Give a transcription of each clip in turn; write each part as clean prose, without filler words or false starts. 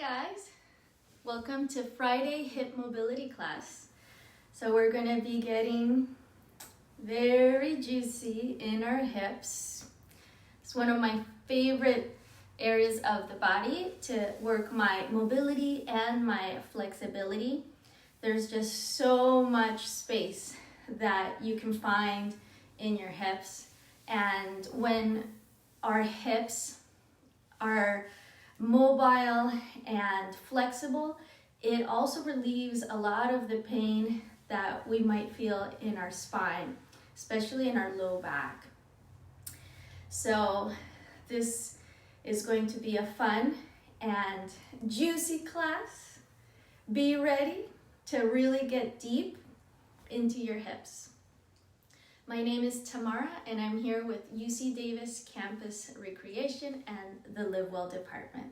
guys, welcome to Friday hip mobility class. So we're going to be getting very juicy in our hips. It's one of my favorite areas of the body to work my mobility and my flexibility. There's just so much space that you can find in your hips, and when our hips are mobile and flexible, it also relieves a lot of the pain that we might feel in our spine, especially in our low back. So this is going to be a fun and juicy class. Be ready to really get deep into your hips. My name is Tamara, and I'm here with UC Davis Campus Recreation and the Live Well Department.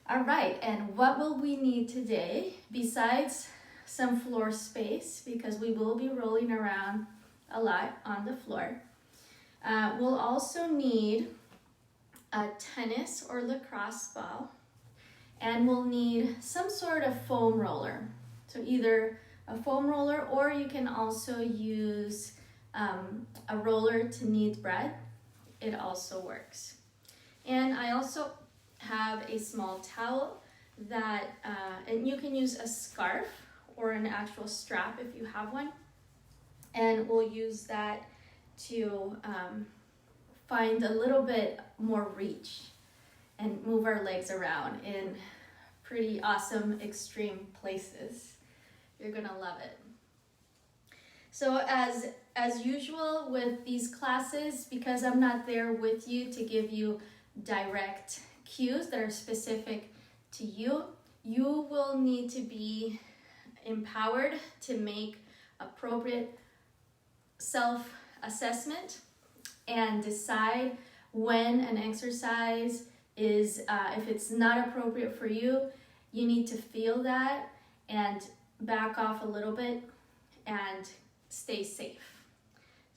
All right, and what will we need today besides some floor space, because we will be rolling around a lot on the floor. We'll also need a tennis or lacrosse ball, and we'll need some sort of foam roller. So either a foam roller, or you can also use a roller to knead bread. It also works. And I also have a small towel that, and you can use a scarf or an actual strap if you have one. And we'll use that to find a little bit more reach and move our legs around in pretty awesome extreme places. You're gonna love it. So as usual with these classes, because I'm not there with you to give you direct cues that are specific to you, you will need to be empowered to make appropriate self-assessment and decide when an exercise is, if it's not appropriate for you, you need to feel that and back off a little bit and stay safe.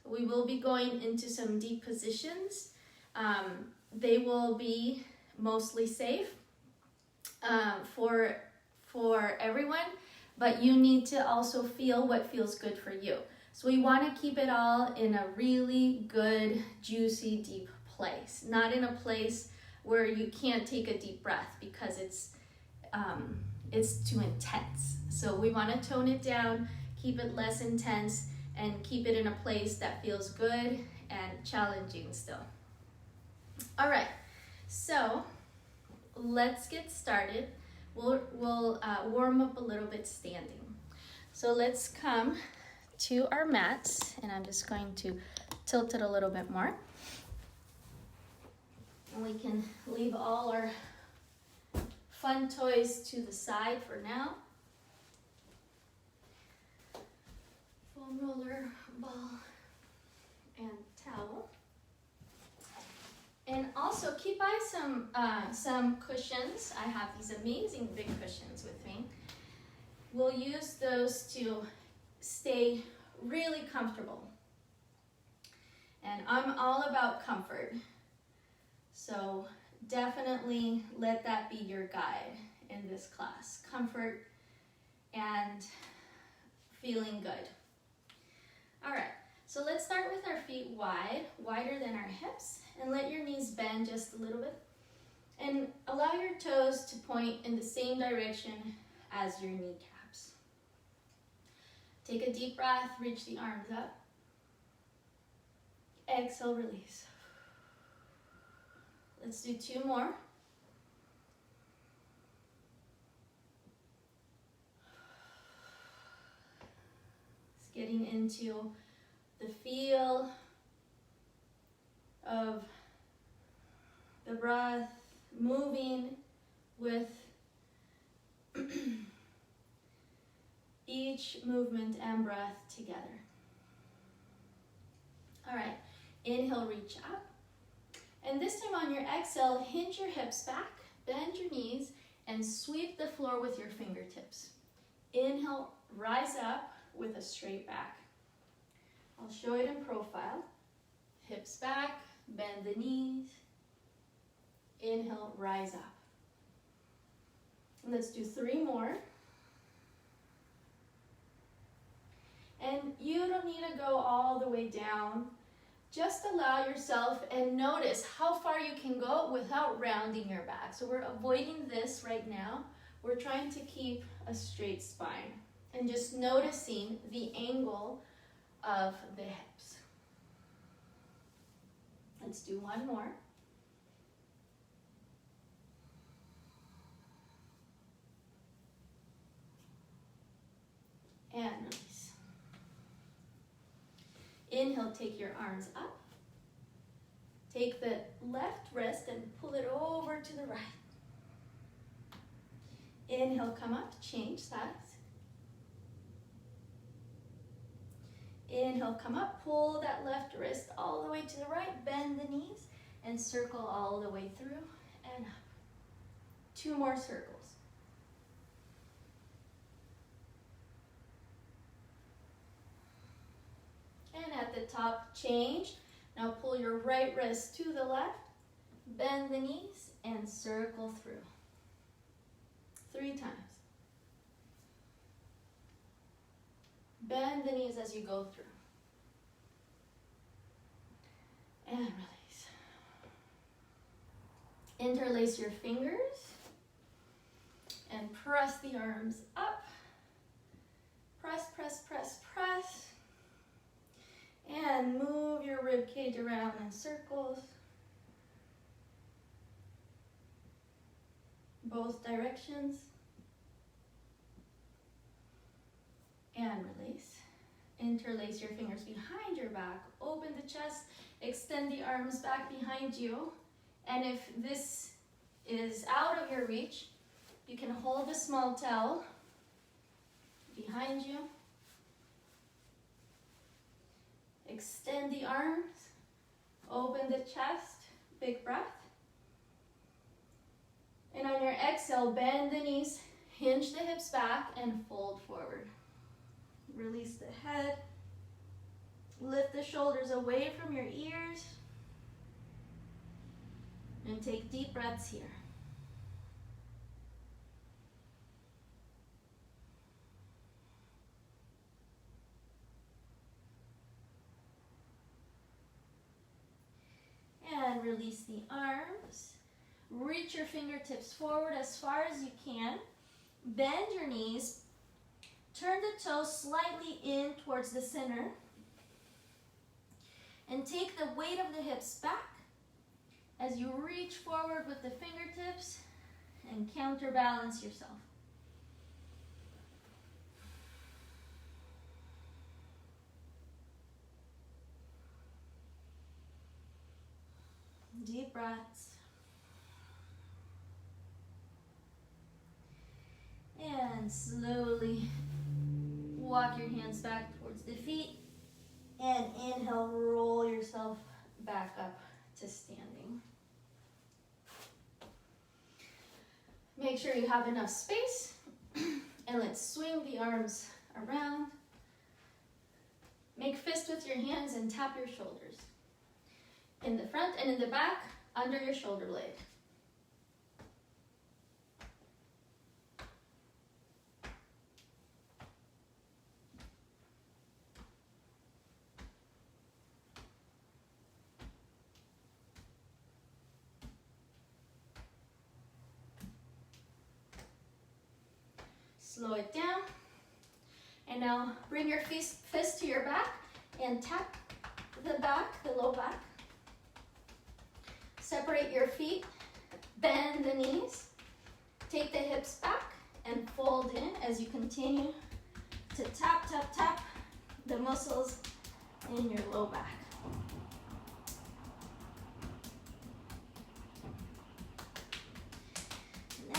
So we will be going into some deep positions. They will be mostly safe for everyone, but you need to also feel what feels good for you. So we want to keep it all in a really good, juicy, deep place, not in a place where you can't take a deep breath because it's too intense. So we want to tone it down, keep it less intense, and keep it in a place that feels good and challenging still. All right, so let's get started. We'll warm up a little bit standing. So let's come to our mats, and I'm just going to tilt it a little bit more. And we can leave all our fun toys to the side for now. Foam roller, ball, and towel. And also keep by some cushions. I have these amazing big cushions with me. We'll use those to stay really comfortable. And I'm all about comfort. So definitely let that be your guide in this class. Comfort and feeling good. All right, so let's start with our feet wide, wider than our hips, and let your knees bend just a little bit. And allow your toes to point in the same direction as your kneecaps. Take a deep breath, reach the arms up. Exhale, release. Let's do 2 more. It's getting into the feel of the breath, moving with each movement and breath together. All right, inhale, reach up. And this time on your exhale, hinge your hips back, bend your knees, and sweep the floor with your fingertips. Inhale, rise up with a straight back. I'll show it in profile. Hips back, bend the knees. Inhale, rise up. Let's do 3 more. And you don't need to go all the way down. Just allow yourself and notice how far you can go without rounding your back. So we're avoiding this right now. We're trying to keep a straight spine and just noticing the angle of the hips. Let's do 1 more. And release. Inhale, take your arms up. Take the left wrist and pull it over to the right. Inhale, come up, change sides. Inhale, come up, pull that left wrist all the way to the right, bend the knees, and circle all the way through and up. 2 more circles. And at the top, change. Now pull your right wrist to the left, bend the knees, and circle through. 3 times. Bend the knees as you go through. And release. Interlace your fingers and press the arms up. Press, press, press, press. And move your rib cage around in circles. Both directions. And release. Interlace your fingers behind your back. Open the chest. Extend the arms back behind you. And if this is out of your reach, you can hold a small towel behind you. Extend the arms. Open the chest. Big breath. And on your exhale, bend the knees, hinge the hips back, and fold forward. Release the head. Lift the shoulders away from your ears. And take deep breaths here. And release the arms. Reach your fingertips forward as far as you can. Bend your knees. Turn the toes slightly in towards the center. And take the weight of the hips back as you reach forward with the fingertips and counterbalance yourself. Deep breaths. And slowly walk your hands back towards the feet. And inhale, roll yourself back up to standing. Make sure you have enough space. And let's swing the arms around. Make fists with your hands and tap your shoulders. In the front and in the back, under your shoulder blade. Slow it down. And now bring your fist to your back and tap the back, the low back. Separate your feet, bend the knees, take the hips back and fold in as you continue to tap, tap, tap the muscles in your low back.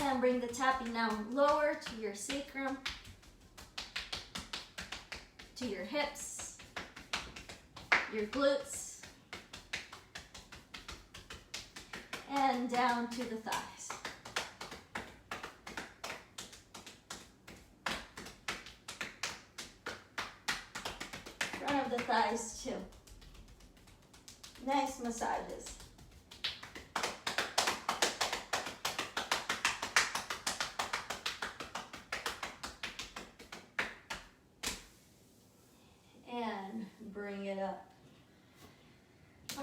And bring the tapping now lower to your sacrum, to your hips, your glutes, and down to the thighs. Front of the thighs too. Nice massages.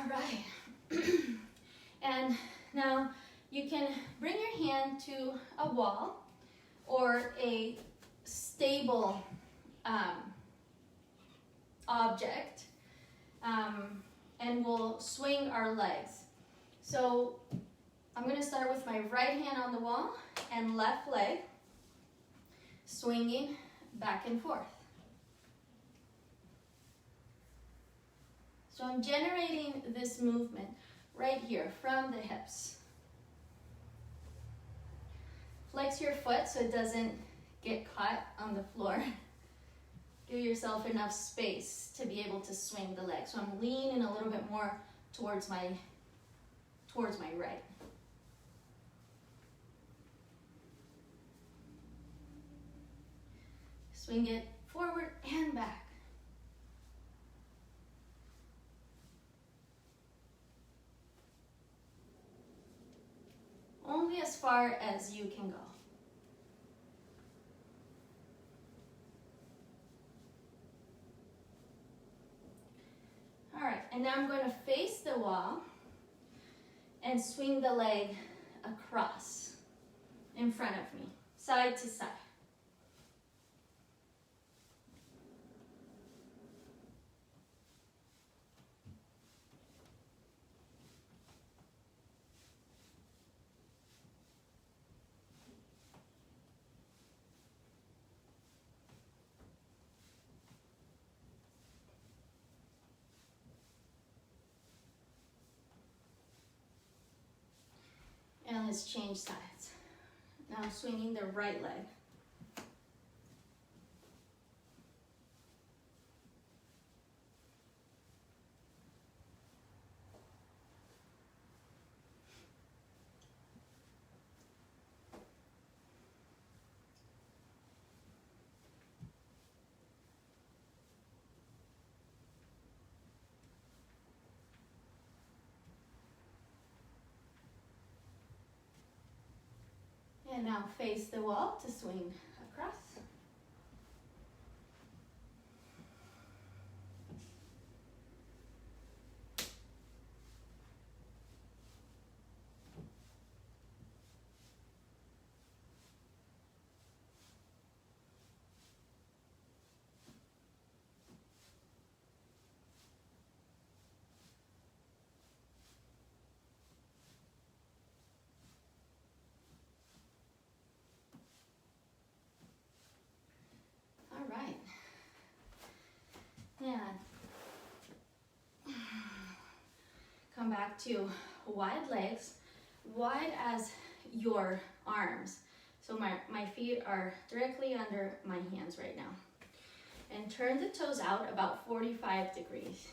All right. And now you can bring your hand to a wall or a stable object, and we'll swing our legs. So I'm going to start with my right hand on the wall and left leg swinging back and forth. So I'm generating this movement right here from the hips. Flex your foot so it doesn't get caught on the floor. Give yourself enough space to be able to swing the leg. So I'm leaning a little bit more towards my right. Swing it forward and back. Only as far as you can go. All right, and now I'm going to face the wall and swing the leg across in front of me, side to side. And let's change sides. Now I'm swinging the right leg. And now face the wall to swing across. Right. And come back to wide legs, wide as your arms. So my feet are directly under my hands right now. And turn the toes out about 45 degrees.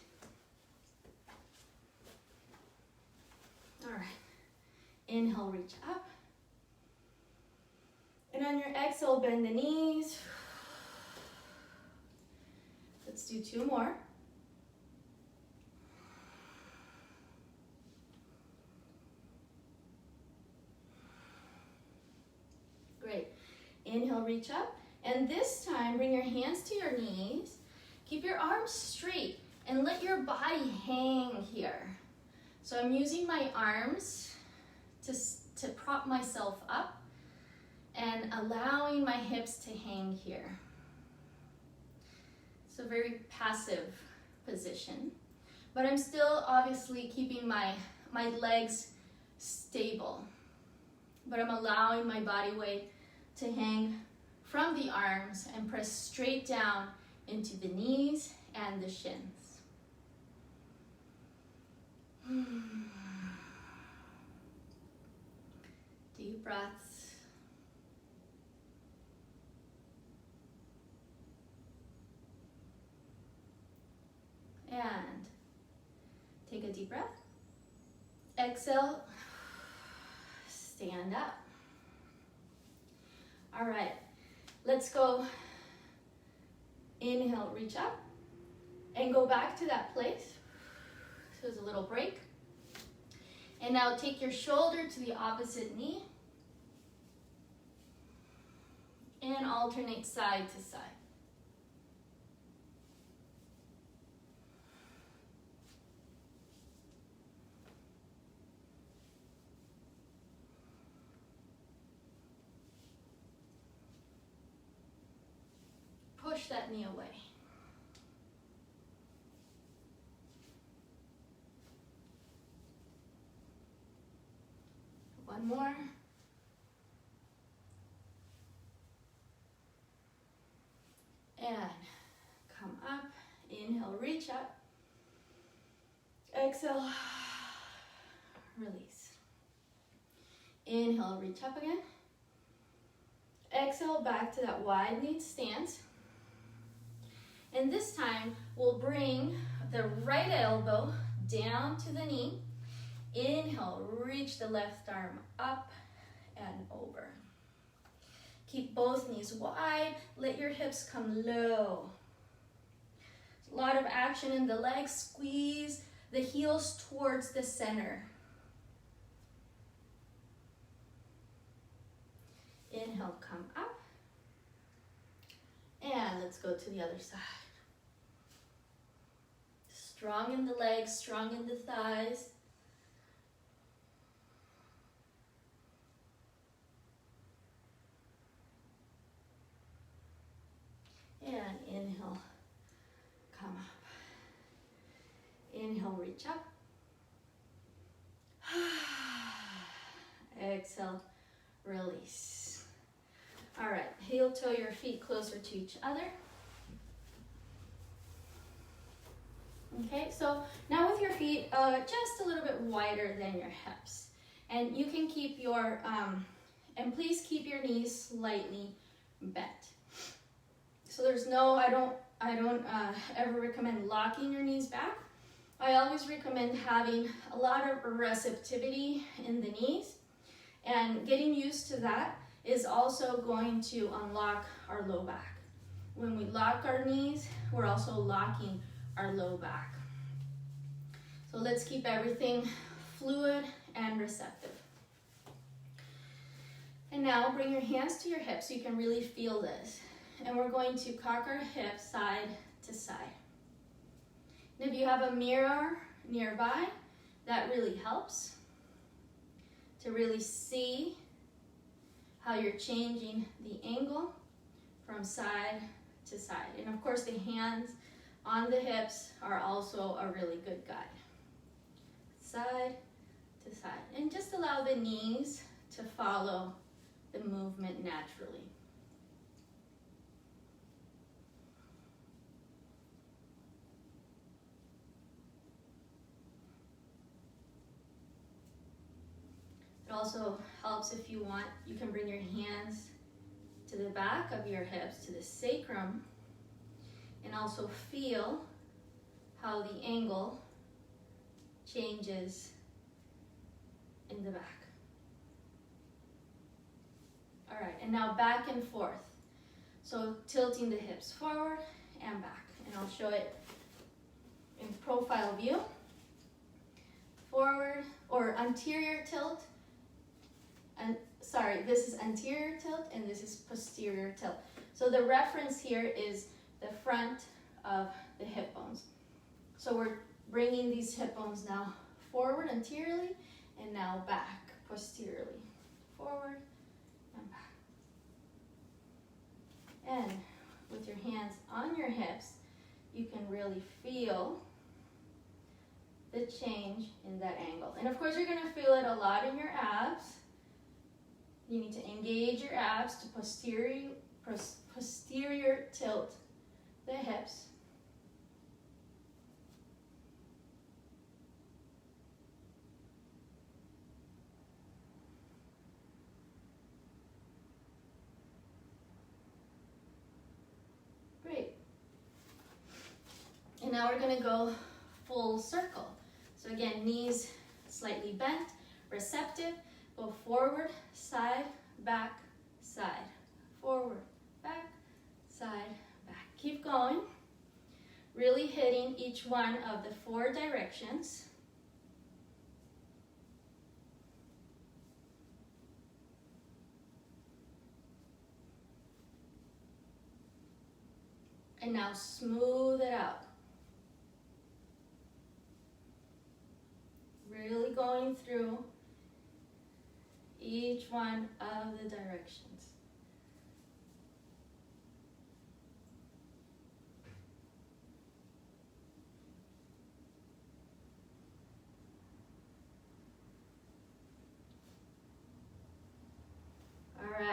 All right. Inhale, reach up. And on your exhale, bend the knees. Let's do 2 more. Great. Inhale, reach up. And this time, bring your hands to your knees. Keep your arms straight and let your body hang here. So I'm using my arms to prop myself up and allowing my hips to hang here. It's a very passive position, but I'm still obviously keeping my legs stable, but I'm allowing my body weight to hang from the arms and press straight down into the knees and the shins. Deep breaths. And take a deep breath. Exhale, stand up. All right, let's go. Inhale, reach up and go back to that place. So there's a little break. And now take your shoulder to the opposite knee and alternate side to side. push that knee away. One more. And come up. Inhale, reach up. Exhale, release. Inhale, reach up again. Exhale, back to that wide knee stance. And this time, we'll bring the right elbow down to the knee. Inhale, reach the left arm up and over. Keep both knees wide. Let your hips come low. A lot of action in the legs. Squeeze the heels towards the center. Inhale, come up. And let's go to the other side. Strong in the legs, strong in the thighs. And inhale, come up. Inhale, reach up. Exhale, release. All right, heel toe your feet closer to each other. Okay, so now with your feet just a little bit wider than your hips. And you can keep your, and please keep your knees slightly bent. So there's no, I don't ever recommend locking your knees back. I always recommend having a lot of receptivity in the knees, and getting used to that is also going to unlock our low back. When we lock our knees, we're also locking our low back. So let's keep everything fluid and receptive. And now bring your hands to your hips so you can really feel this. And we're going to cock our hips side to side. And if you have a mirror nearby, that really helps to really see how you're changing the angle from side to side. And of course, the hands on the hips are also a really good guide. Side to side. And just allow the knees to follow the movement naturally. It also helps if you want, you can bring your hands to the back of your hips, to the sacrum, and also feel how the angle changes in the back. All right, and now back and forth. So tilting the hips forward and back. And I'll show it in profile view. Forward or anterior tilt. And sorry, this is anterior tilt and this is posterior tilt. So the reference here is the front of the hip bones. So we're bringing these hip bones now forward anteriorly and now back posteriorly. Forward and back. And with your hands on your hips, you can really feel the change in that angle. And of course, you're gonna feel it a lot in your abs. You need to engage your abs to posterior tilt the hips. Great. And now we're going to go full circle. So again, knees slightly bent, receptive. Go forward, side, back, side. Forward, back, side, back. Keep going. Really hitting each one of the 4 directions. And now smooth it out. Really going through each one of the directions.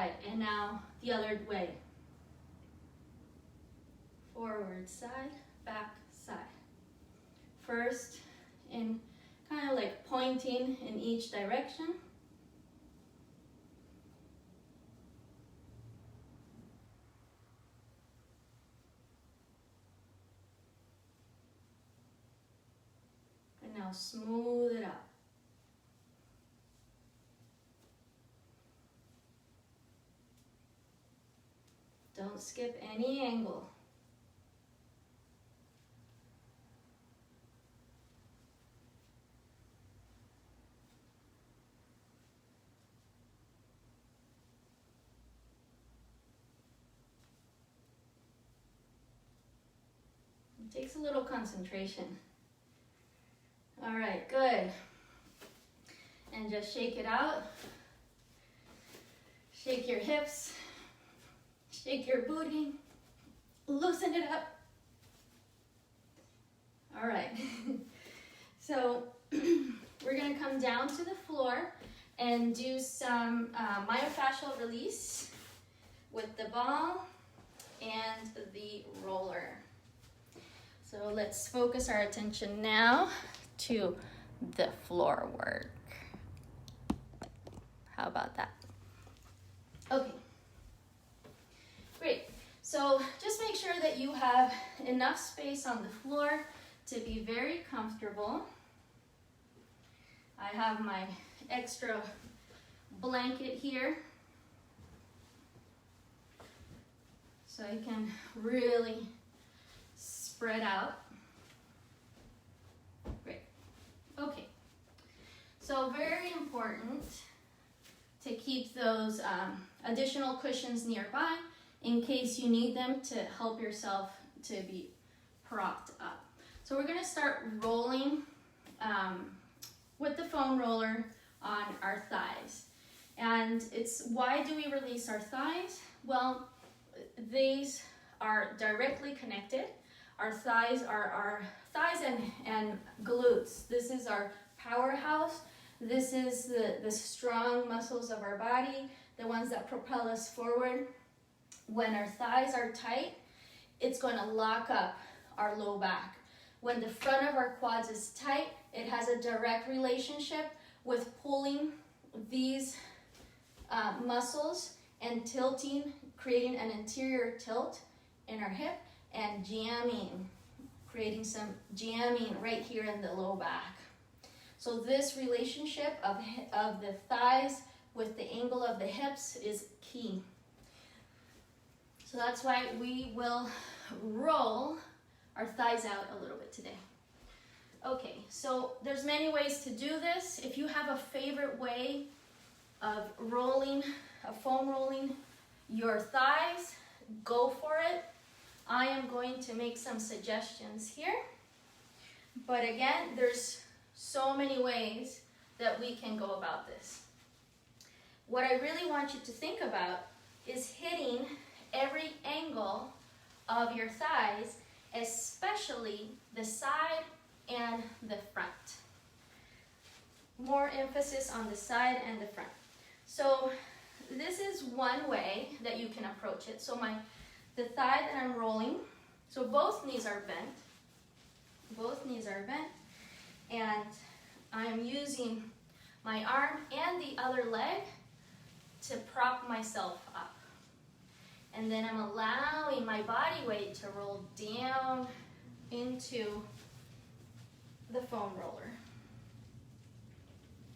side. And now the other way. Forward, side, back, side. First, in kind of like pointing in each direction. And now smooth it out. Don't skip any angle. It takes a little concentration. All right, good. And just shake it out. Shake your hips. Shake your booty. Loosen it up. All right. So we're gonna come down to the floor and do some myofascial release with the ball and the roller. So let's focus our attention now to the floor work. How about that? Okay, great. So just make sure that you have enough space on the floor to be very comfortable. I have my extra blanket here, so I can really spread out. Great. Okay. So very important to keep those additional cushions nearby in case you need them to help yourself to be propped up. So we're going to start rolling with the foam roller on our thighs. And it's, why do we release our thighs? Well, these are directly connected. Our thighs are our thighs and glutes. This is our powerhouse. This is the strong muscles of our body, the ones that propel us forward. When our thighs are tight, it's going to lock up our low back. When the front of our quads is tight, it has a direct relationship with pulling these muscles and tilting, creating an anterior tilt in our hip and jamming, creating some jamming right here in the low back. So this relationship of the thighs with the angle of the hips is key. So that's why we will roll our thighs out a little bit today. Okay, so there's many ways to do this. If you have a favorite way of rolling, foam rolling your thighs, go for it. I am going to make some suggestions here. But again, there's so many ways that we can go about this. What I really want you to think about is hitting every angle of your thighs, especially the side and the front. More emphasis on the side and the front. So this is one way that you can approach it. So the thigh that I'm rolling, so both knees are bent. Both knees are bent. And I'm using my arm and the other leg to prop myself up. And then I'm allowing my body weight to roll down into the foam roller.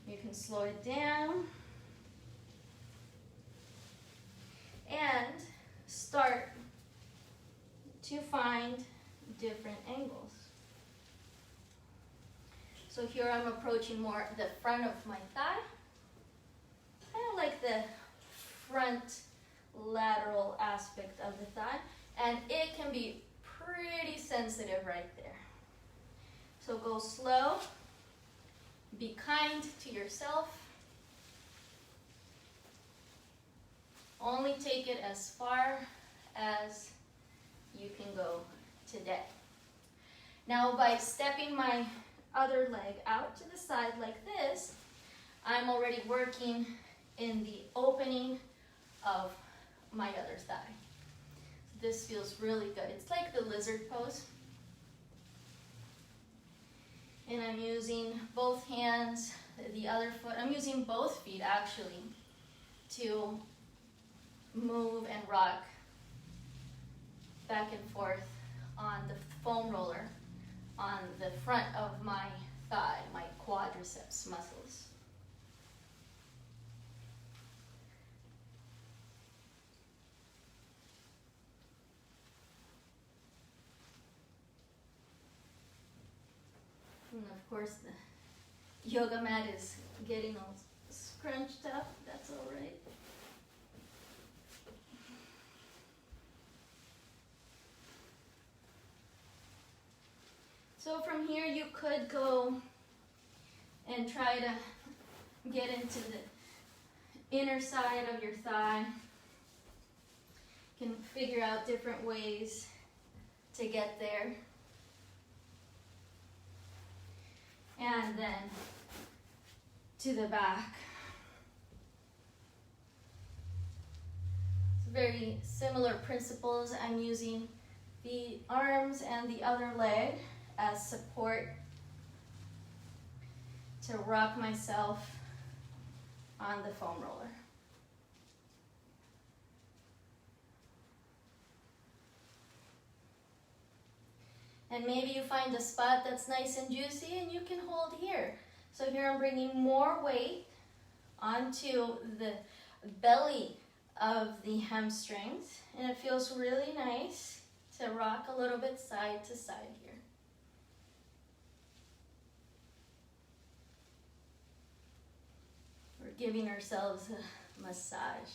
You can slow it down and start to find different angles. So here I'm approaching more the front of my thigh, kind of like the front lateral aspect of the thigh, and it can be pretty sensitive right there. So go slow, be kind to yourself. Only take it as far as you can go today. Now by stepping my other leg out to the side like this, I'm already working in the opening of my other thigh. This feels really good. It's like the lizard pose. And I'm using both hands, the other foot. I'm using both feet actually to move and rock back and forth on the foam roller on the front of my thigh, my quadriceps muscles. And of course the yoga mat is getting all scrunched up. That's all right. So from here you could go and try to get into the inner side of your thigh. You can figure out different ways to get there. And then to the back. It's very similar principles. I'm using the arms and the other leg as support to rock myself on the foam roller. And maybe you find a spot that's nice and juicy and you can hold here. So here I'm bringing more weight onto the belly of the hamstrings, and it feels really nice to rock a little bit side to side here. We're giving ourselves a massage.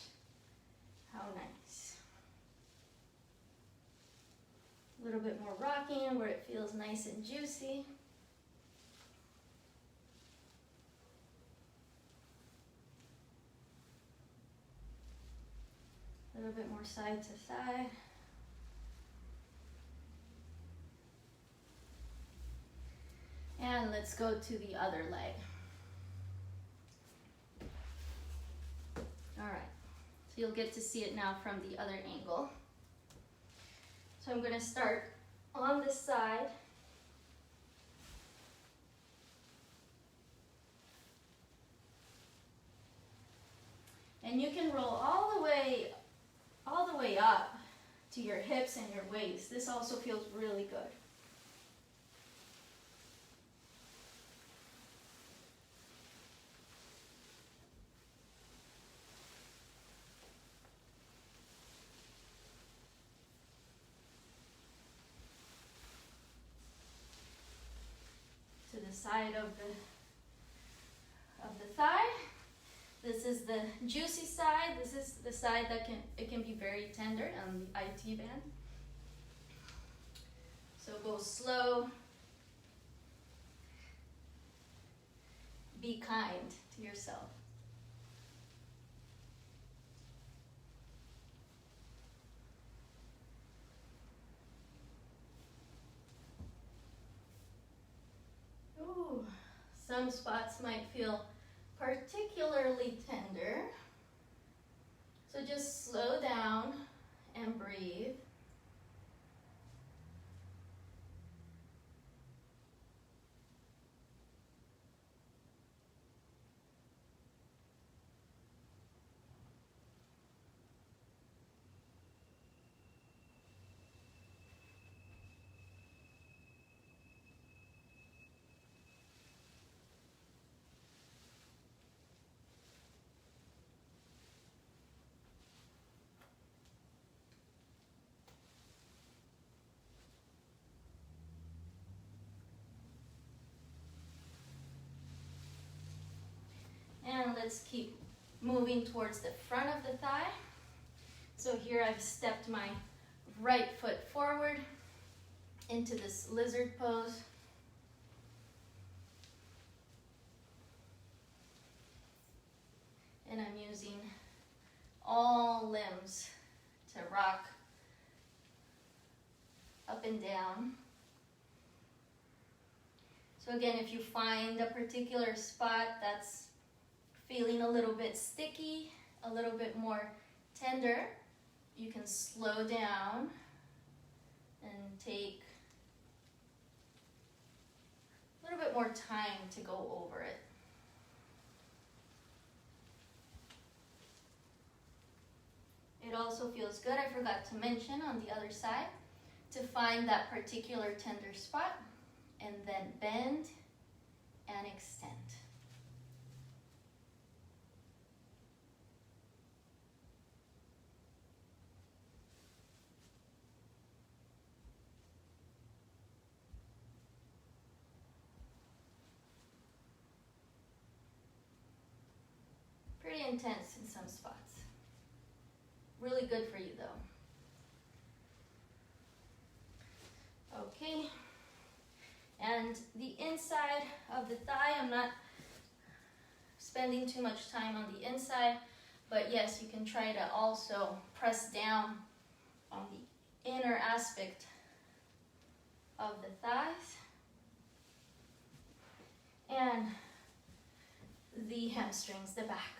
How nice. A little bit more rocking where it feels nice and juicy. A little bit more side to side. And let's go to the other leg. All right, so you'll get to see it now from the other angle. So I'm going to start on this side. And you can roll all the way up to your hips and your waist. This also feels really good. To the side of the thigh. This is the juicy side. This is the side that can be very tender on the IT band. So go slow. Be kind to yourself. Ooh, some spots might feel particularly tender. So just slow down and breathe. And let's keep moving towards the front of the thigh. So here I've stepped my right foot forward into this lizard pose. And I'm using all limbs to rock up and down. So again, if you find a particular spot that's feeling a little bit sticky, a little bit more tender, you can slow down and take a little bit more time to go over it. It also feels good, I forgot to mention, on the other side, to find that particular tender spot and then bend and extend. Pretty intense in some spots. Really good for you though. Okay, and the inside of the thigh, I'm not spending too much time on the inside, but yes, you can try to also press down on the inner aspect of the thighs and the hamstrings, the back.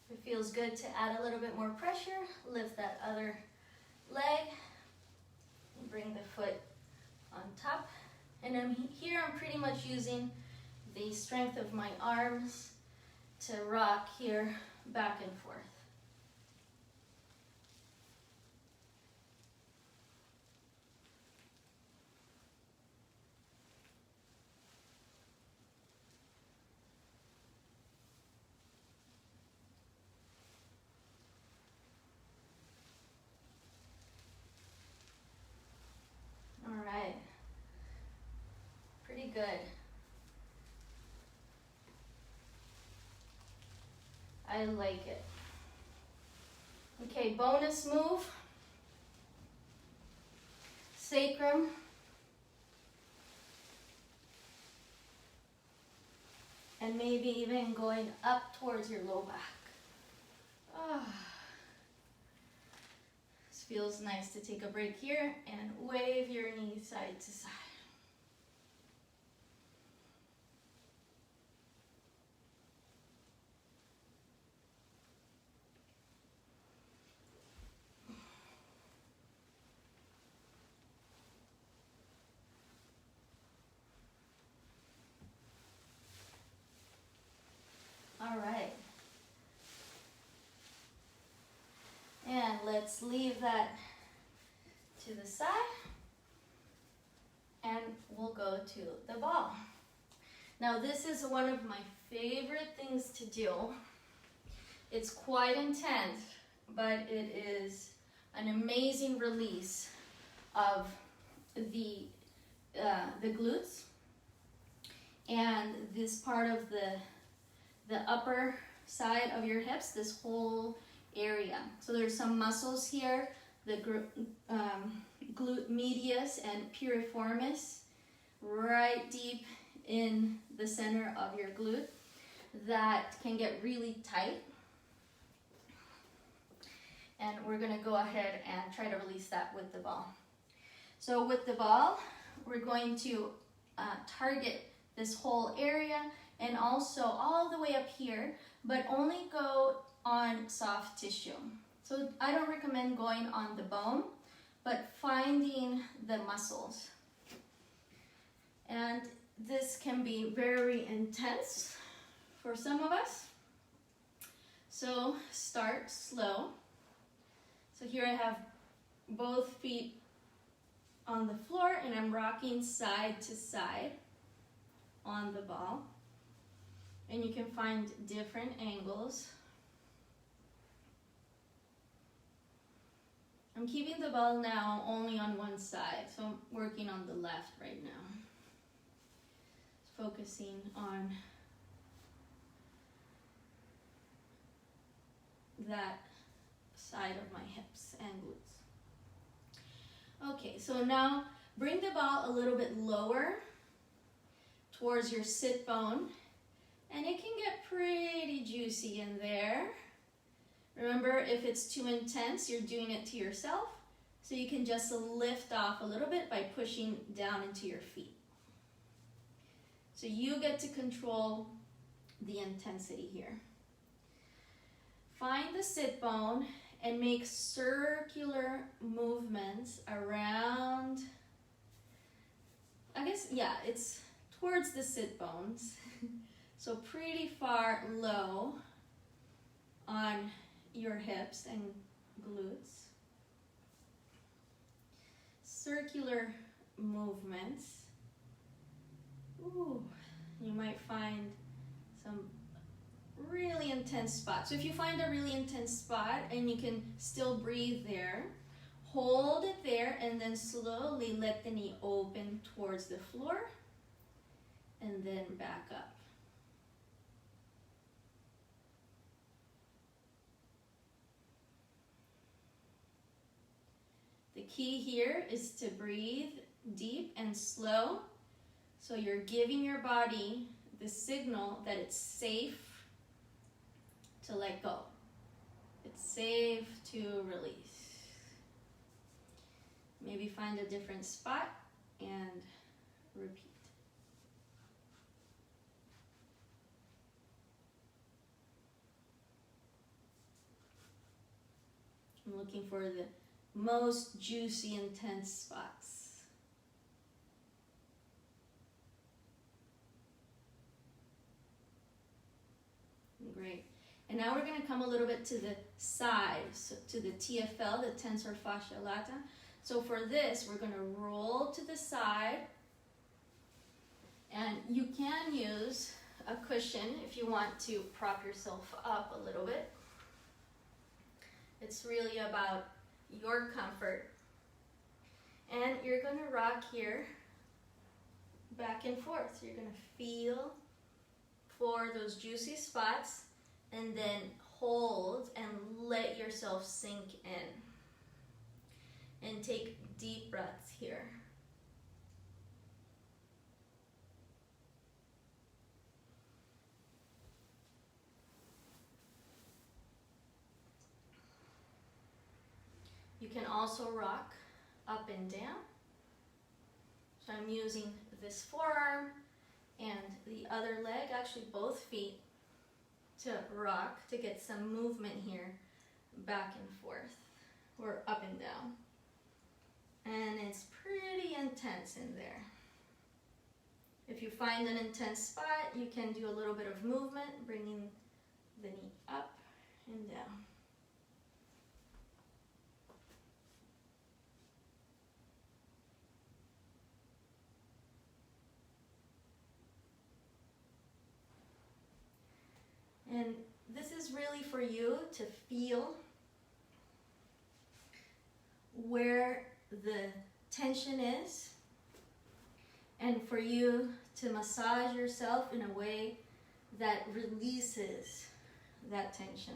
If it feels good to add a little bit more pressure, lift that other leg and bring the foot on top. And I'm pretty much using the strength of my arms to rock here back and forth. All right, pretty good. I like it. Okay, bonus move. Sacrum. And maybe even going up towards your low back. Ah. This feels nice to take a break here and wave your knees side to side. All right. And let's leave that to the side. And we'll go to the ball. Now this is one of my favorite things to do. It's quite intense, but it is an amazing release of the glutes and this part of the upper side of your hips, this whole area. So there's some muscles here, the glute medius and piriformis, right deep in the center of your glute, that can get really tight. And we're gonna go ahead and try to release that with the ball. So with the ball, we're going to target this whole area and also all the way up here, but only go on soft tissue. So I don't recommend going on the bone, but finding the muscles. And this can be very intense for some of us. So start slow. So here I have both feet on the floor and I'm rocking side to side on the ball. And you can find different angles. I'm keeping the ball now only on one side, so I'm working on the left right now. Focusing on that side of my hips and glutes. Okay, so now bring the ball a little bit lower towards your sit bone, and it can get pretty juicy in there. Remember, if it's too intense, you're doing it to yourself. So you can just lift off a little bit by pushing down into your feet. So you get to control the intensity here. Find the sit bone and make circular movements around, I guess, yeah, it's towards the sit bones. So pretty far low on your hips and glutes. Circular movements. Ooh, you might find some really intense spots. So if you find a really intense spot and you can still breathe there, hold it there and then slowly let the knee open towards the floor and then back up. The key here is to breathe deep and slow, so you're giving your body the signal that it's safe to let go. It's safe to release. Maybe find a different spot and repeat. I'm looking for the most juicy, intense spots. Great. And now we're going to come a little bit to the side, so to the TFL, the tensor fascia lata. So for this, we're going to roll to the side. And you can use a cushion if you want to prop yourself up a little bit. It's really about your comfort. And you're going to rock here back and forth. So you're going to feel for those juicy spots and then hold and let yourself sink in. And take deep breaths here. You can also rock up and down. So I'm using this forearm and the other leg, actually both feet, to rock, to get some movement here, back and forth, or up and down. And it's pretty intense in there. If you find an intense spot, you can do a little bit of movement, bringing the knee up and down. And this is really for you to feel where the tension is, and for you to massage yourself in a way that releases that tension.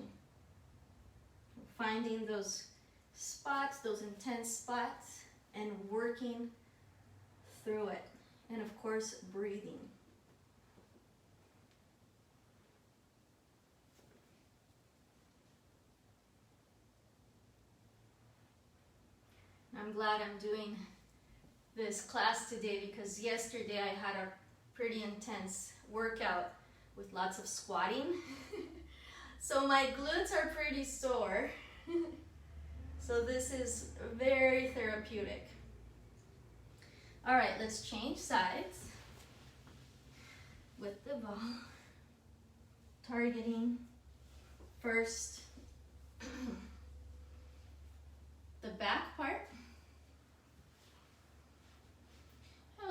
Finding those spots, those intense spots, and working through it. And of course, breathing. I'm glad I'm doing this class today because yesterday I had a pretty intense workout with lots of squatting. So my glutes are pretty sore. So this is very therapeutic. All right, let's change sides with the ball. Targeting first the back part.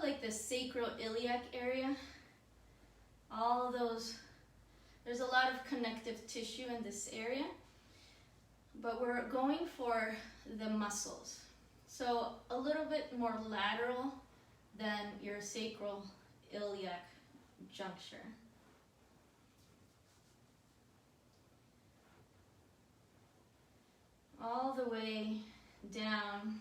Like the sacroiliac area, all those, there's a lot of connective tissue in this area, but we're going for the muscles. So a little bit more lateral than your sacroiliac juncture. All the way down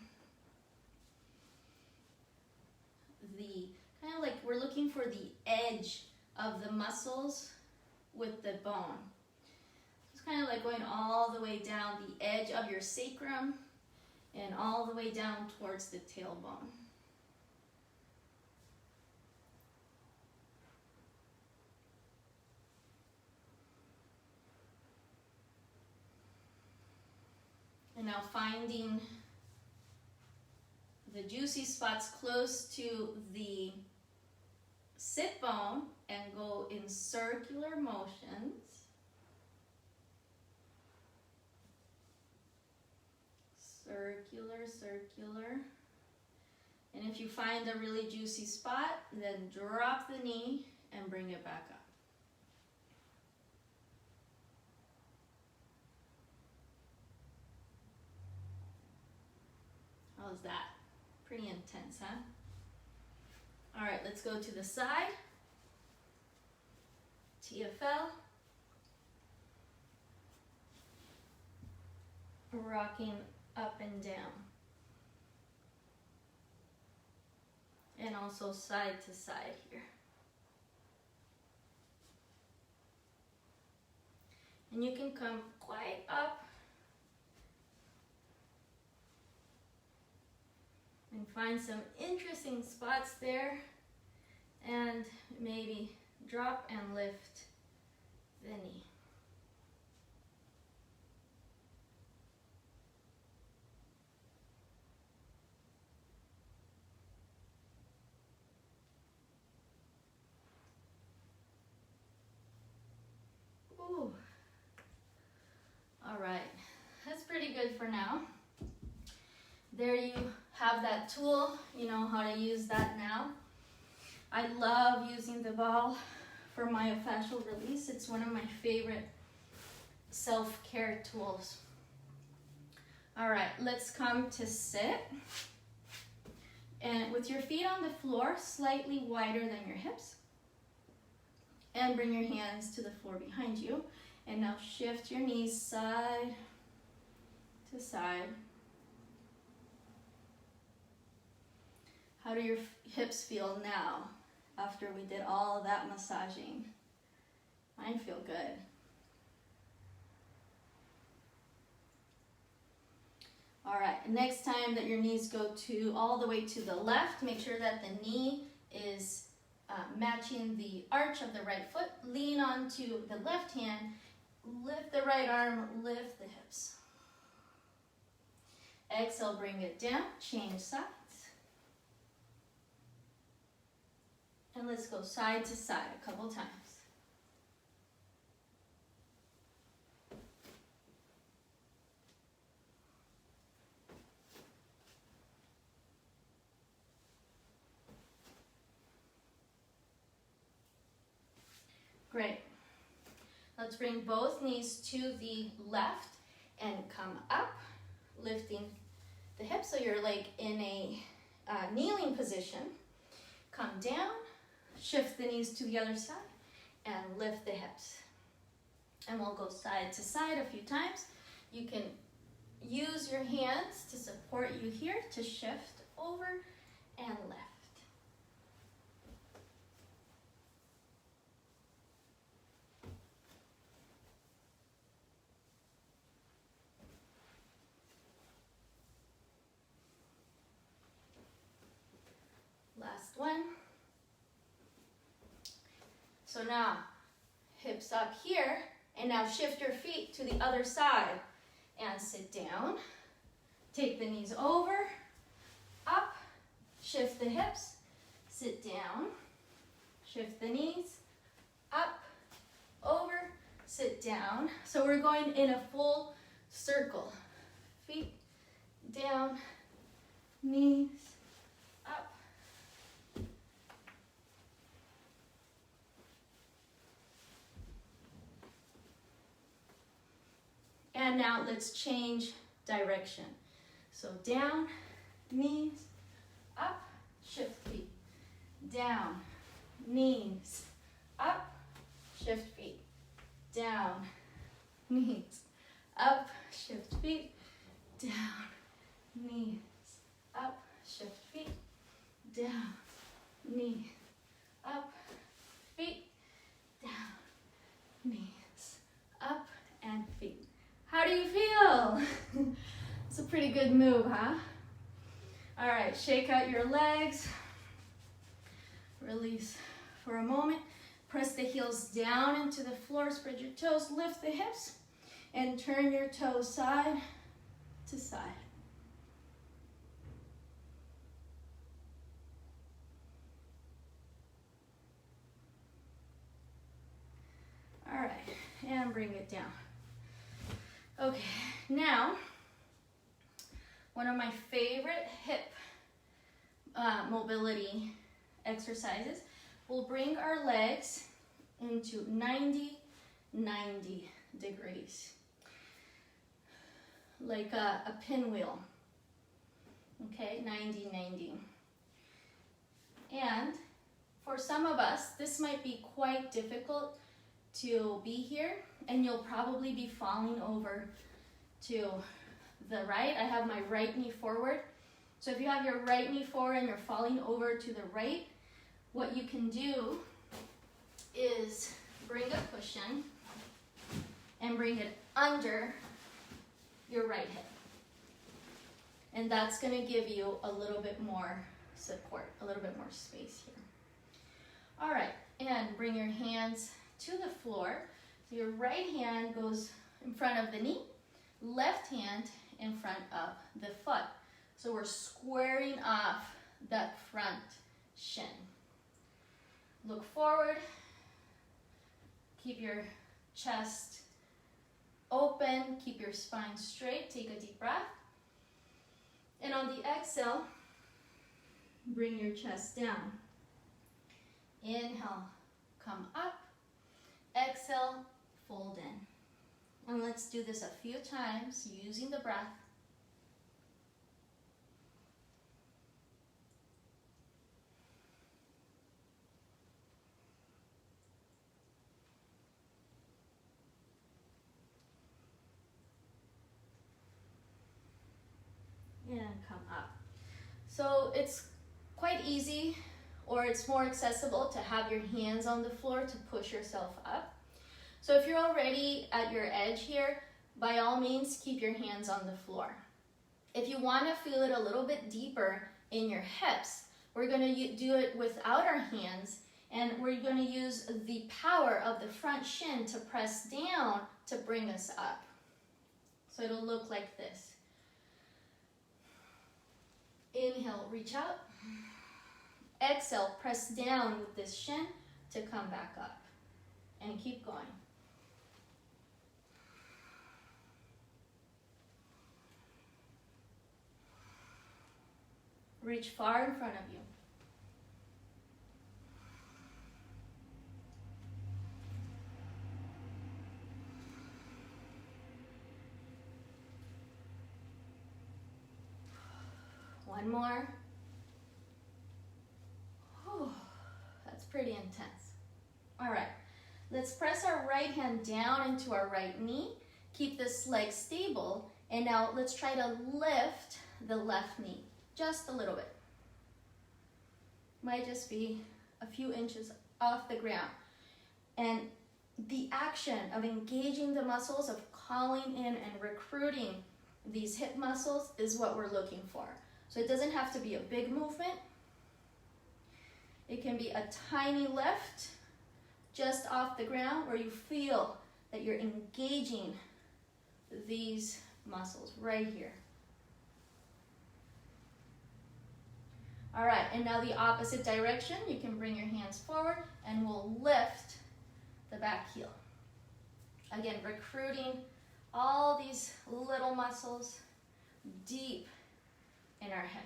the, kind of like we're looking for the edge of the muscles with the bone. It's kind of like going all the way down the edge of your sacrum and all the way down towards the tailbone. And now finding the juicy spots close to the sit bone and go in circular motions. Circular, circular. And if you find a really juicy spot, then drop the knee and bring it back up. How's that? Pretty intense, huh? All right, let's go to the side. TFL. Rocking up and down. And also side to side here. And you can come quite up and find some interesting spots there, and maybe drop and lift the knee. Ooh. All right, that's pretty good for now. There you have that tool, you know how to use that now. I love using the ball for myofascial release. It's one of my favorite self-care tools. All right, let's come to sit. And with your feet on the floor, slightly wider than your hips. And bring your hands to the floor behind you. And now shift your knees side to side. How do your hips feel now after we did all that massaging? Mine feel good. All right, next time that your knees go to all the way to the left, make sure that the knee is matching the arch of the right foot. Lean onto the left hand, lift the right arm, lift the hips. Exhale, bring it down, change sides. And let's go side to side a couple times. Great. Let's bring both knees to the left and come up, lifting the hips so you're like in a kneeling position. Come down, shift the knees to the other side, and lift the hips. And we'll go side to side a few times. You can use your hands to support you here to shift over and lift. Last one. So now, hips up here, and now shift your feet to the other side and sit down. Take the knees over, up, shift the hips, sit down, shift the knees, up, over, sit down. So we're going in a full circle. Feet down, knees up. And now let's change direction. So down, knees, up, shift feet. Down, knees, up, shift feet. Down, knees, up, shift feet. Down, knees, up, shift feet. Down, knees, up, feet. Down, knees, up, and feet. How do you feel? It's a pretty good move, huh? All right, shake out your legs. Release for a moment. Press the heels down into the floor, spread your toes, lift the hips, and turn your toes side to side. All right, and bring it down. Okay, now, one of my favorite hip mobility exercises, we'll bring our legs into 90 degrees, like a pinwheel, okay, 90. And for some of us, this might be quite difficult to be here, and you'll probably be falling over to the right. I have my right knee forward. So if you have your right knee forward and you're falling over to the right, what you can do is bring a cushion and bring it under your right hip. And that's going to give you a little bit more support, a little bit more space here. All right, and bring your hands to the floor. So your right hand goes in front of the knee, left hand in front of the foot. So we're squaring off that front shin. Look forward, keep your chest open, keep your spine straight, take a deep breath. And on the exhale, bring your chest down. Inhale, come up. Exhale, fold in. And let's do this a few times using the breath. And come up. So it's quite easy, or it's more accessible to have your hands on the floor to push yourself up. So if you're already at your edge here, by all means, keep your hands on the floor. If you want to feel it a little bit deeper in your hips, we're going to do it without our hands, and we're going to use the power of the front shin to press down to bring us up. So it'll look like this. Inhale, reach out. Exhale, press down with this shin to come back up. And keep going. Reach far in front of you. One more. Whew, that's pretty intense. All right, let's press our right hand down into our right knee. Keep this leg stable. And now let's try to lift the left knee just a little bit. Might just be a few inches off the ground. And the action of engaging the muscles, of calling in and recruiting these hip muscles is what we're looking for. So it doesn't have to be a big movement. It can be a tiny lift just off the ground where you feel that you're engaging these muscles right here. All right, and now the opposite direction. You can bring your hands forward and we'll lift the back heel. Again, recruiting all these little muscles deep in our hip.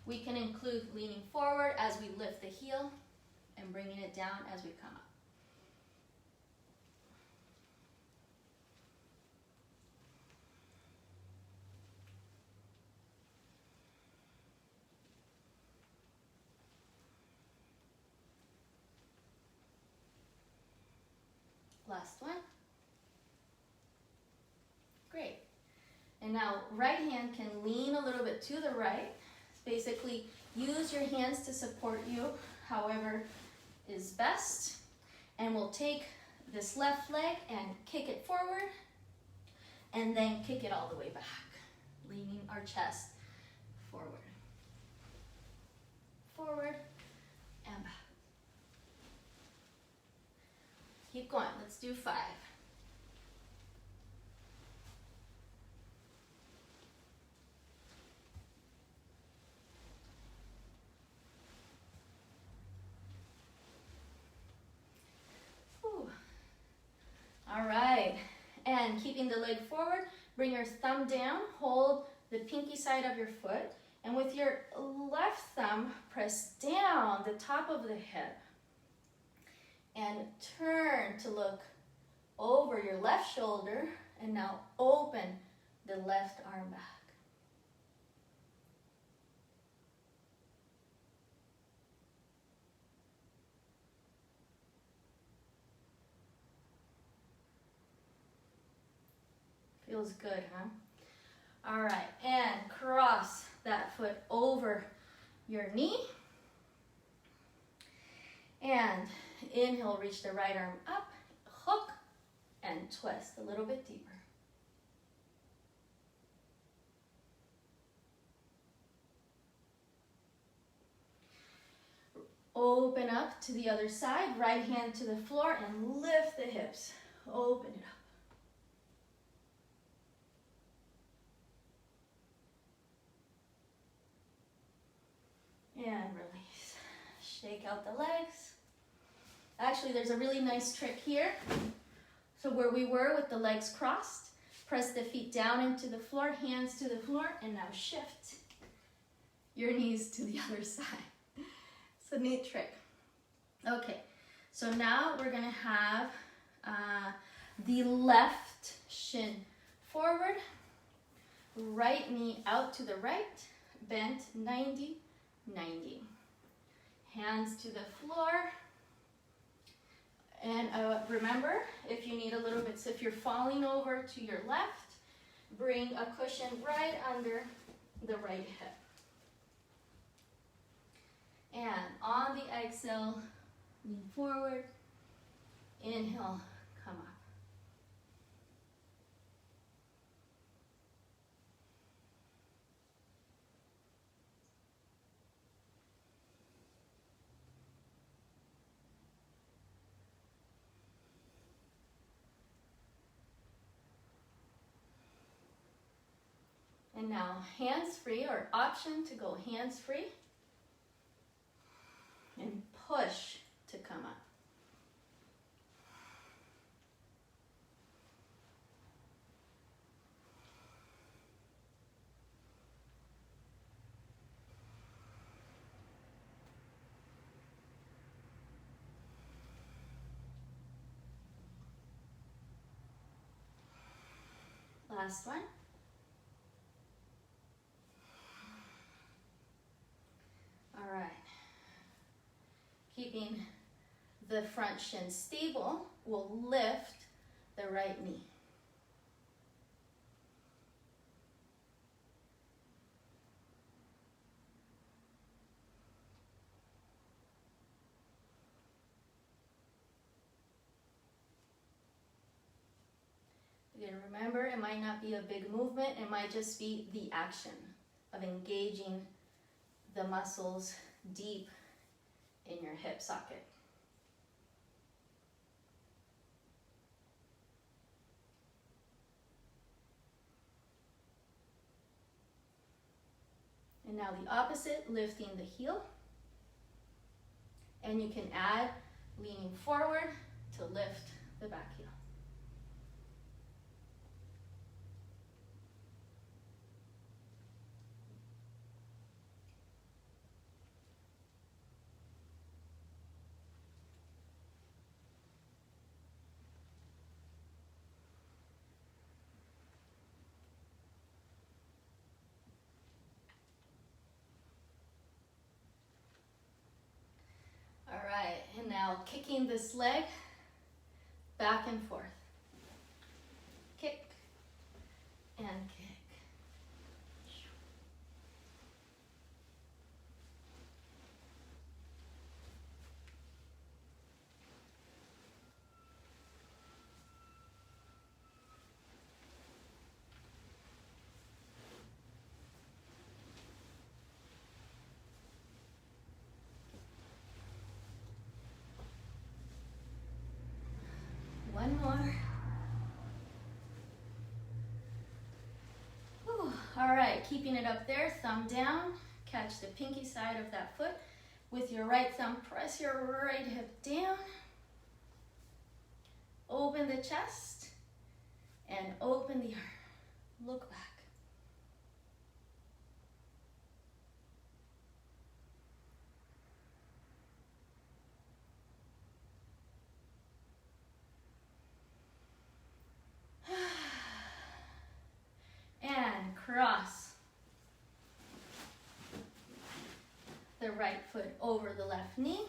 We can include leaning forward as we lift the heel and bringing it down as we come up. Last one. Great. And now right hand can lean a little bit to the right. Basically, use your hands to support you however is best. And we'll take this left leg and kick it forward and then kick it all the way back, leaning our chest forward. Forward and back. Keep going. Let's do 5. Whew. All right. And keeping the leg forward, bring your thumb down, hold the pinky side of your foot, and with your left thumb, press down the top of the hip and turn to look over your left shoulder, and now open the left arm back. Feels good, huh? All right, and cross that foot over your knee. And inhale, reach the right arm up, hook, and twist a little bit deeper. Open up to the other side, right hand to the floor, and lift the hips. Open it up. And release. Shake out the legs. Actually, there's a really nice trick here. So where we were with the legs crossed, press the feet down into the floor, hands to the floor, and now shift your knees to the other side. It's a neat trick. Okay, so now we're gonna have the left shin forward, right knee out to the right, bent 90, 90. Hands to the floor. And remember, if you need a little bit, so if you're falling over to your left, bring a cushion right under the right hip. And on the exhale, lean forward, inhale, come up. And now hands-free, or option to go hands-free, and push to come up. Last one. All right. Keeping the front shin stable, we'll lift the right knee. Again, remember, it might not be a big movement, it might just be the action of engaging the muscles deep in your hip socket. And now the opposite, lifting the heel. And you can add leaning forward to lift the back heel. All right, and now kicking this leg back and forth. Kick and kick. One more. Whew. All right, keeping it up there, thumb down. Catch the pinky side of that foot. With your right thumb, press your right hip down. Open the chest and open the arm. Look back. And cross the right foot over the left knee.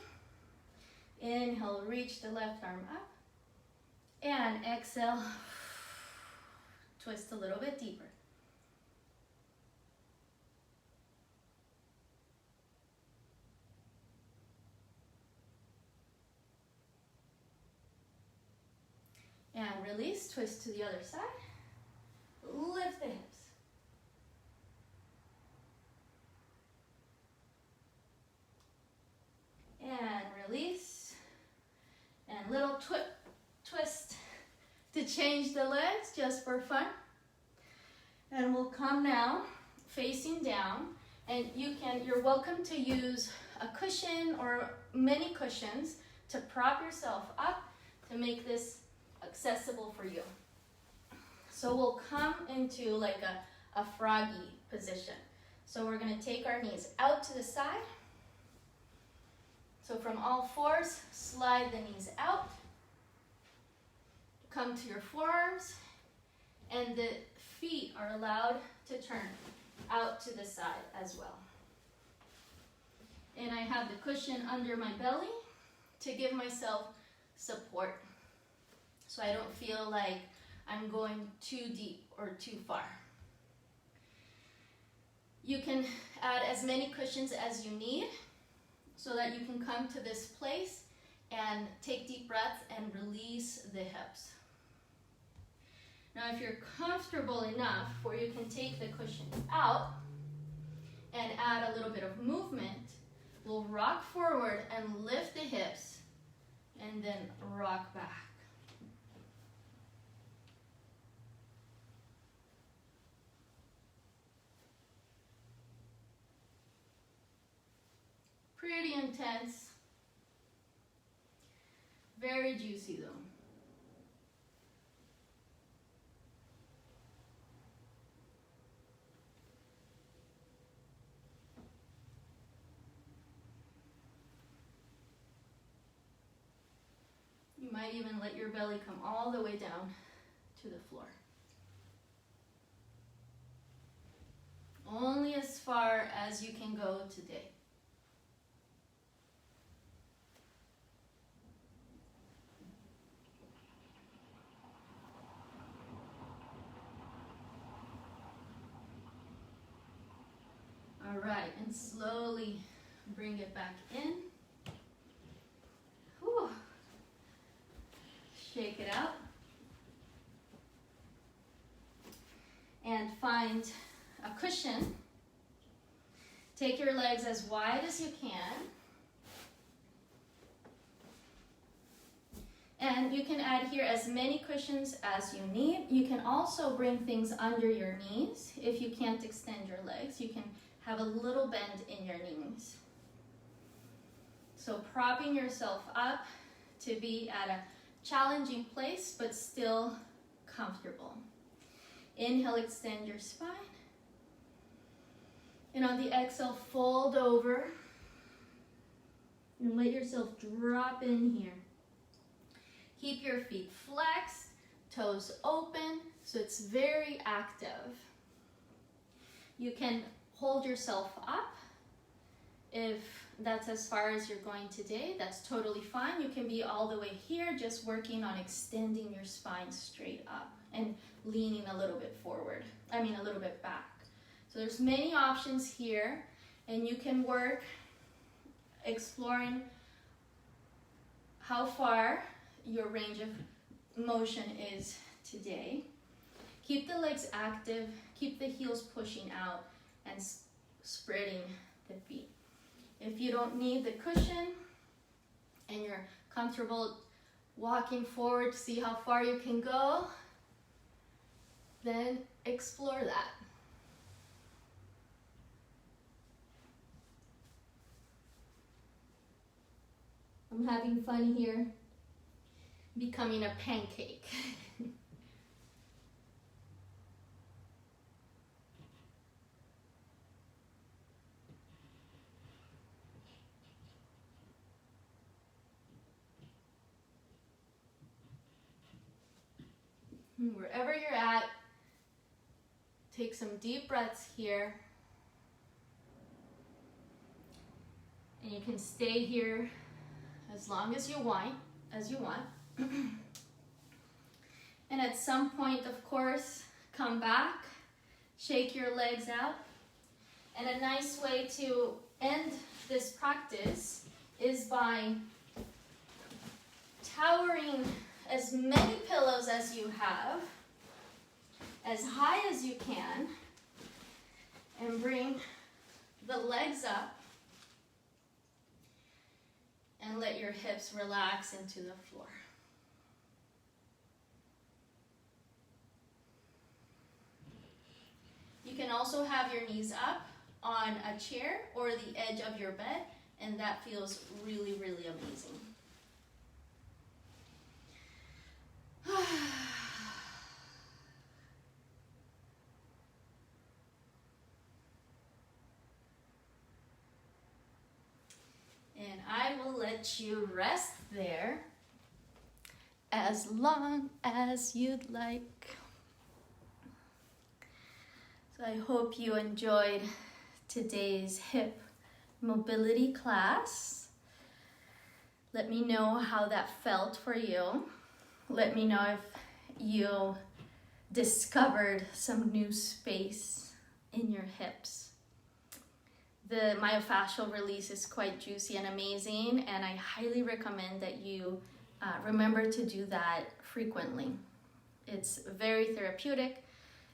Inhale, reach the left arm up. And exhale, twist a little bit deeper. And release, twist to the other side. Lift the hips. And release. And little twist to change the legs just for fun. And we'll come now facing down. And you're welcome to use a cushion or many cushions to prop yourself up to make this accessible for you. So we'll come into like a froggy position. So we're going to take our knees out to the side. So from all fours, slide the knees out. Come to your forearms, and the feet are allowed to turn out to the side as well. And I have the cushion under my belly to give myself support, so I don't feel like I'm going too deep or too far. You can add as many cushions as you need so that you can come to this place and take deep breaths and release the hips. Now, if you're comfortable enough where you can take the cushion out and add a little bit of movement, we'll rock forward and lift the hips and then rock back. Pretty intense, very juicy though. You might even let your belly come all the way down to the floor. Only as far as you can go today. All right, and slowly bring it back in. Whew. Shake it out. And find a cushion. Take your legs as wide as you can. And you can add here as many cushions as you need. You can also bring things under your knees. If you can't extend your legs, you can have a little bend in your knees. So propping yourself up to be at a challenging place, but still comfortable. Inhale, extend your spine. And on the exhale, fold over. And let yourself drop in here. Keep your feet flexed, toes open, so it's very active. You can hold yourself up. If that's as far as you're going today, that's totally fine. You can be all the way here, just working on extending your spine straight up and leaning a little bit forward. a little bit back. So there's many options here, and you can work exploring how far your range of motion is today. Keep the legs active, keep the heels pushing out and spreading the feet. If you don't need the cushion and you're comfortable walking forward to see how far you can go, then explore that. I'm having fun here, becoming a pancake. Wherever you're at, take some deep breaths here. And you can stay here as long as you want, And at some point, of course, come back, shake your legs out. And a nice way to end this practice is by towering as many pillows as you have, as high as you can, and bring the legs up and let your hips relax into the floor. You can also have your knees up on a chair or the edge of your bed, and that feels really, really amazing. And I will let you rest there as long as you'd like. So I hope you enjoyed today's hip mobility class. Let me know how that felt for you. Let me know if you discovered some new space in your hips. The myofascial release is quite juicy and amazing, and I highly recommend that you remember to do that frequently. It's very therapeutic.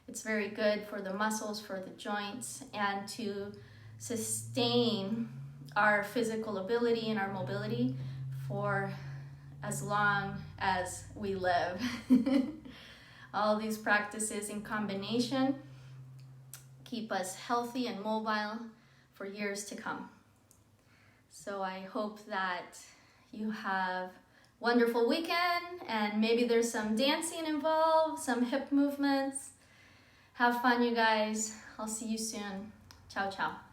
It's very good for the muscles, for the joints, and to sustain our physical ability and our mobility for as long as we live. All these practices in combination keep us healthy and mobile for years to come. So I hope that you have a wonderful weekend, and maybe there's some dancing involved, some hip movements. Have fun, you guys. I'll see you soon. Ciao, ciao.